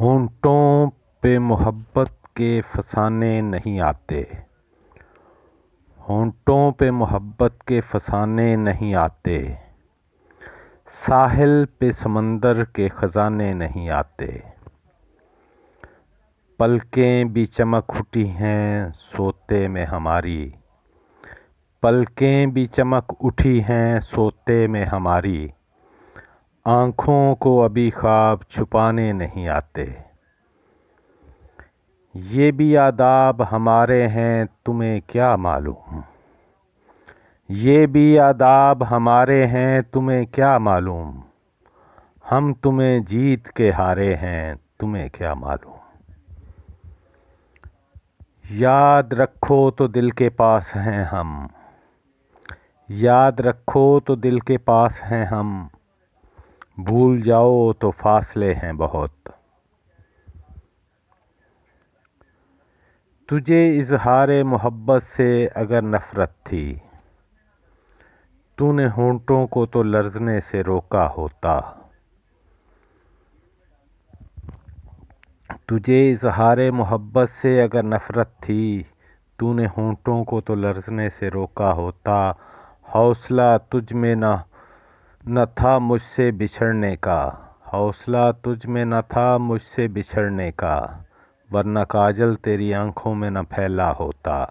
ہونٹوں پہ محبت کے فسانے نہیں آتے، ہونٹوں پہ محبت کے فسانے نہیں آتے، ساحل پہ سمندر کے خزانے نہیں آتے، پلکیں بھی چمک اٹھی ہیں سوتے میں ہماری، پلکیں بھی چمک اٹھی ہیں سوتے میں ہماری، آنکھوں کو ابھی خواب چھپانے نہیں آتے، یہ بھی آداب ہمارے ہیں تمہیں کیا معلوم، یہ بھی آداب ہمارے ہیں تمہیں کیا معلوم، ہم تمہیں جیت کے ہارے ہیں تمہیں کیا معلوم، یاد رکھو تو دل کے پاس ہیں ہم، یاد رکھو تو دل کے پاس ہیں ہم، بھول جاؤ تو فاصلے ہیں بہت، تجھے اظہار محبت سے اگر نفرت تھی تو نے ہونٹوں کو تو لرزنے سے روکا ہوتا، تجھے اظہار محبت سے اگر نفرت تھی تو نے ہونٹوں کو تو لرزنے سے روکا ہوتا، حوصلہ تجھ میں نہ تھا مجھ سے بچھڑنے کا، حوصلہ تجھ میں نہ تھا مجھ سے بچھڑنے کا، ورنہ کاجل تیری آنکھوں میں نہ پھیلا ہوتا۔